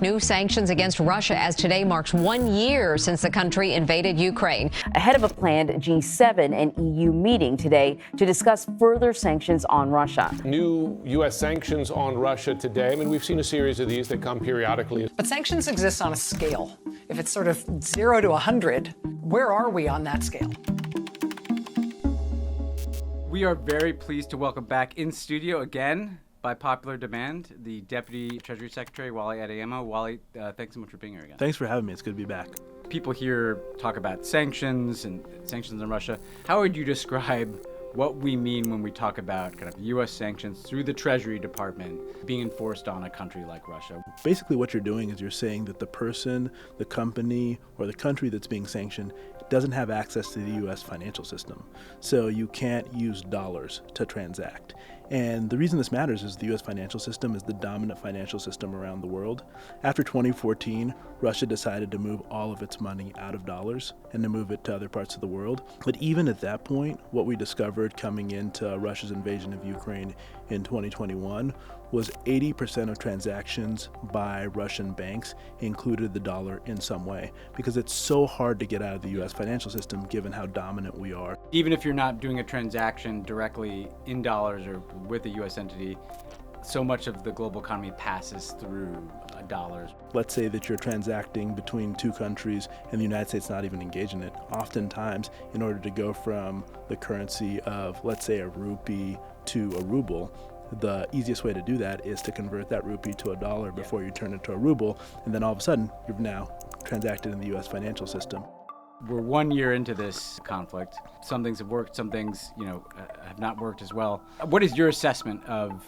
new sanctions against Russia as today marks 1 year since the country invaded Ukraine. Ahead of a planned G7 and EU meeting today to discuss further sanctions on Russia. New U.S. sanctions on Russia today. I mean, we've seen a series of these that come periodically. But sanctions exist on a scale. If it's sort of 0 to 100, where are we on that scale? We are very pleased to welcome back in studio again, by popular demand, the Deputy Treasury Secretary, Wally Adeyemo. Wally, thanks so much for being here again. Thanks for having me. It's good to be back. People here talk about sanctions and sanctions on Russia. How would you describe what we mean when we talk about kind of U.S. sanctions through the Treasury Department being enforced on a country like Russia? Basically what you're doing is you're saying that the person, the company, or the country that's being sanctioned doesn't have access to the U.S. financial system. So you can't use dollars to transact. And the reason this matters is the U.S. financial system is the dominant financial system around the world. After 2014, Russia decided to move all of its money out of dollars and to move it to other parts of the world. But even at that point, what we discovered coming into Russia's invasion of Ukraine in 2021 was 80% of transactions by Russian banks included the dollar in some way, because it's so hard to get out of the U.S. financial system given how dominant we are. Even if you're not doing a transaction directly in dollars or with a U.S. entity, so much of the global economy passes through dollars. Let's say that you're transacting between two countries and the United States not even engaged in it. Oftentimes, in order to go from the currency of, let's say, a rupee to a ruble, the easiest way to do that is to convert that rupee to a dollar before you turn it to a ruble, and then all of a sudden, you've now transacted in the U.S. financial system. We're 1 year into this conflict. Some things have worked, some things, have not worked as well. What is your assessment of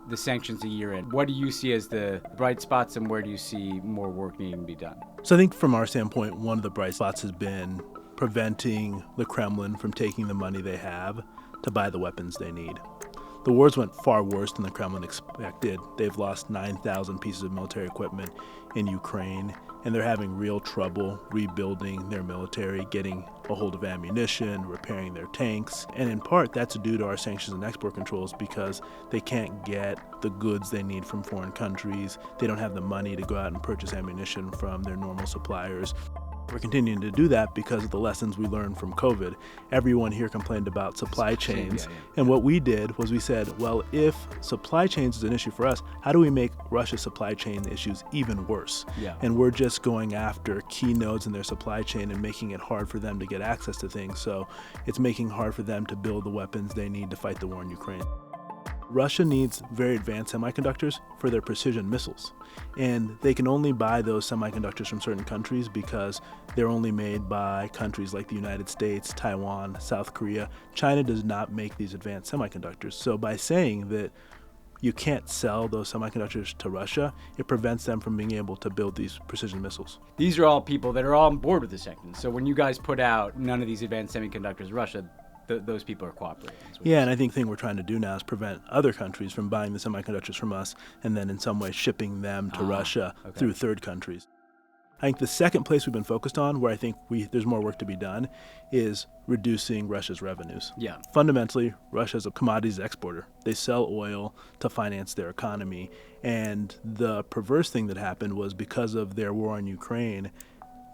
the sanctions a year in? What do you see as the bright spots, and where do you see more work needing to be done? So I think from our standpoint, one of the bright spots has been preventing the Kremlin from taking the money they have to buy the weapons they need. The wars went far worse than the Kremlin expected. They've lost 9,000 pieces of military equipment in Ukraine, and they're having real trouble rebuilding their military, getting a hold of ammunition, repairing their tanks. And in part, that's due to our sanctions and export controls, because they can't get the goods they need from foreign countries. They don't have the money to go out and purchase ammunition from their normal suppliers. We're continuing to do that because of the lessons we learned from COVID. Everyone here complained about supply chains. And what we did was we said, well, if supply chains is an issue for us, how do we make Russia's supply chain issues even worse? And we're just going after key nodes in their supply chain and making it hard for them to get access to things. So it's making it hard for them to build the weapons they need to fight the war in Ukraine. Russia needs very advanced semiconductors for their precision missiles. And they can only buy those semiconductors from certain countries because they're only made by countries like the United States, Taiwan, South Korea. China does not make these advanced semiconductors. So by saying that you can't sell those semiconductors to Russia, it prevents them from being able to build these precision missiles. These are all people that are all on board with the sanctions. So when you guys put out none of these advanced semiconductors, Russia, those people are cooperating. Yeah, and I think the thing we're trying to do now is prevent other countries from buying the semiconductors from us and then in some way shipping them to Russia through third countries. I think the second place we've been focused on, where I think there's more work to be done, is reducing Russia's revenues. Fundamentally, Russia is a commodities exporter. They sell oil to finance their economy. And the perverse thing that happened was because of their war in Ukraine,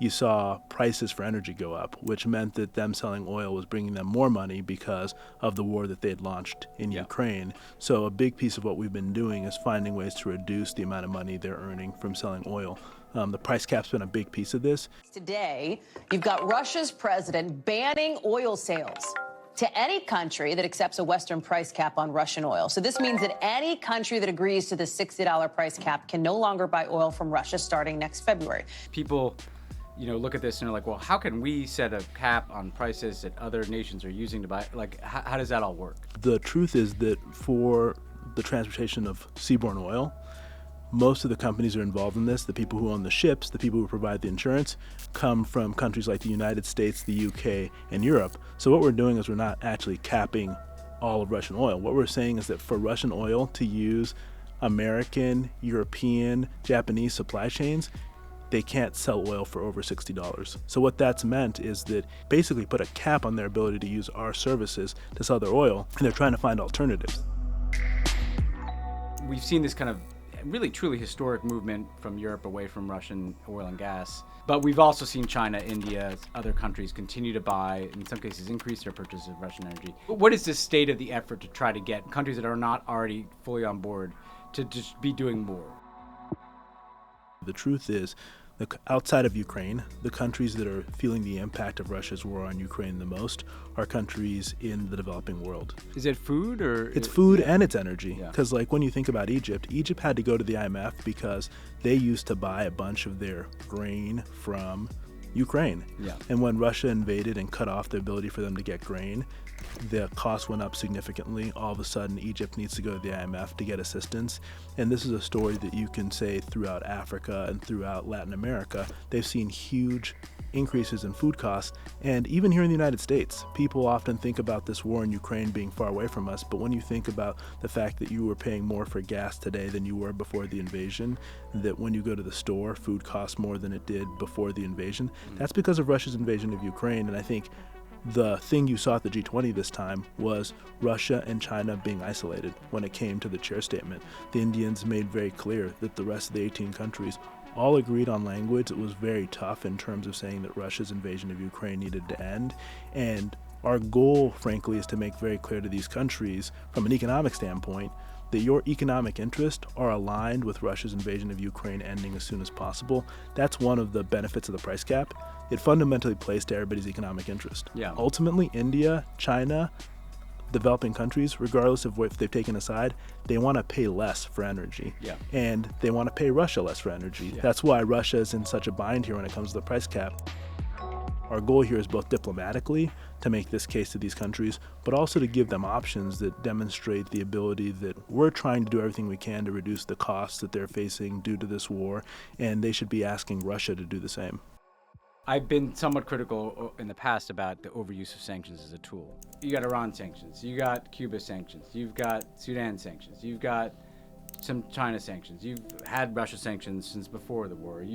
you saw prices for energy go up, which meant that them selling oil was bringing them more money because of the war that they had launched in Ukraine. So a big piece of what we've been doing is finding ways to reduce the amount of money they're earning from selling oil. The price cap's been a big piece of this. Today, you've got Russia's president banning oil sales to any country that accepts a Western price cap on Russian oil. So this means that any country that agrees to the $60 price cap can no longer buy oil from Russia starting next February. People look at this and are like, well, how can we set a cap on prices that other nations are using to buy? Like, how does that all work? The truth is that for the transportation of seaborne oil, most of the companies who are involved in this, the people who own the ships, the people who provide the insurance, come from countries like the United States, the UK, and Europe. So what we're doing is we're not actually capping all of Russian oil. What we're saying is that for Russian oil to use American, European, Japanese supply chains, they can't sell oil for over $60. So what that's meant is that basically put a cap on their ability to use our services to sell their oil, and they're trying to find alternatives. We've seen this kind of really truly historic movement from Europe away from Russian oil and gas. But we've also seen China, India, other countries continue to buy, in some cases increase their purchase of Russian energy. What is the state of the effort to try to get countries that are not already fully on board to just be doing more? The truth is, outside of Ukraine, the countries that are feeling the impact of Russia's war on Ukraine the most are countries in the developing world. Is it food or? It's food and it's energy. Yeah. Because like when you think about Egypt had to go to the IMF because they used to buy a bunch of their grain from Ukraine. Yeah. And when Russia invaded and cut off the ability for them to get grain, the cost went up significantly. All of a sudden, Egypt needs to go to the IMF to get assistance. And this is a story that you can say throughout Africa and throughout Latin America. They've seen huge increases in food costs. And even here in the United States, people often think about this war in Ukraine being far away from us. But when you think about the fact that you were paying more for gas today than you were before the invasion, that when you go to the store, food costs more than it did before the invasion, that's because of Russia's invasion of Ukraine. And I think the thing you saw at the G20 this time was Russia and China being isolated when it came to the chair statement. The Indians made very clear that the rest of the 18 countries all agreed on language. It was very tough in terms of saying that Russia's invasion of Ukraine needed to end. And our goal, frankly, is to make very clear to these countries, from an economic standpoint, that your economic interests are aligned with Russia's invasion of Ukraine ending as soon as possible. That's one of the benefits of the price cap. It fundamentally plays to everybody's economic interest. Yeah. Ultimately, India, China, developing countries, regardless of what they've taken aside, they want to pay less for energy. Yeah. And they want to pay Russia less for energy. Yeah. That's why Russia is in such a bind here when it comes to the price cap. Our goal here is both diplomatically to make this case to these countries, but also to give them options that demonstrate the ability that we're trying to do everything we can to reduce the costs that they're facing due to this war, and they should be asking Russia to do the same. I've been somewhat critical in the past about the overuse of sanctions as a tool. You got Iran sanctions, you got Cuba sanctions, you've got Sudan sanctions, you've got some China sanctions, you've had Russia sanctions since before the war.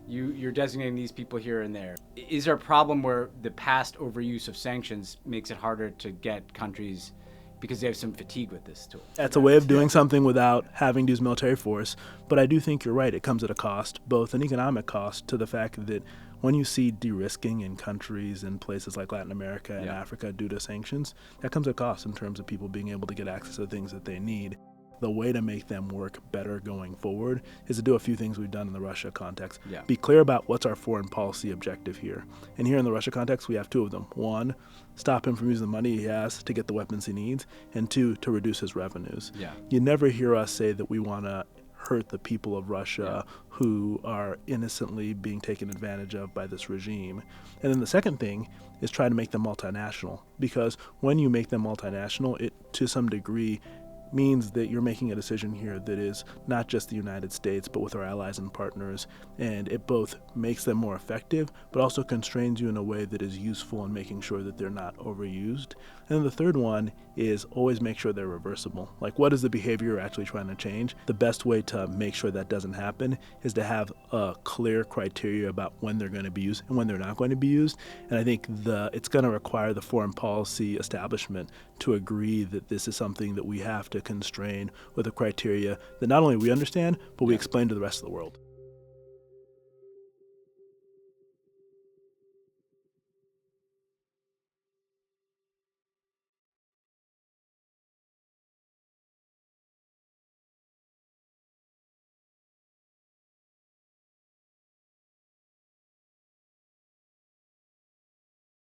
You're designating these people here and there. Is there a problem where the past overuse of sanctions makes it harder to get countries because they have some fatigue with this tool? That's a way of doing something without having to use military force. But I do think you're right. It comes at a cost, both an economic cost to the fact that when you see de-risking in countries in places like Latin America and Africa due to sanctions, that comes at a cost in terms of people being able to get access to the things that they need. The way to make them work better going forward is to do a few things we've done in the Russia context. Yeah. Be clear about what's our foreign policy objective here. And here in the Russia context, we have two of them. One, stop him from using the money he has to get the weapons he needs. And two, to reduce his revenues. Yeah. You never hear us say that we want to hurt the people of Russia who are innocently being taken advantage of by this regime. And then the second thing is try to make them multinational. Because when you make them multinational, it to some degree means that you're making a decision here that is not just the United States, but with our allies and partners, and it both makes them more effective, but also constrains you in a way that is useful in making sure that they're not overused. And then the third one is always make sure they're reversible. Like, what is the behavior you're actually trying to change? The best way to make sure that doesn't happen is to have a clear criteria about when they're going to be used and when they're not going to be used. And I think it's going to require the foreign policy establishment to agree that this is something that we have to constrain with a criteria that not only we understand, but we explain to the rest of the world.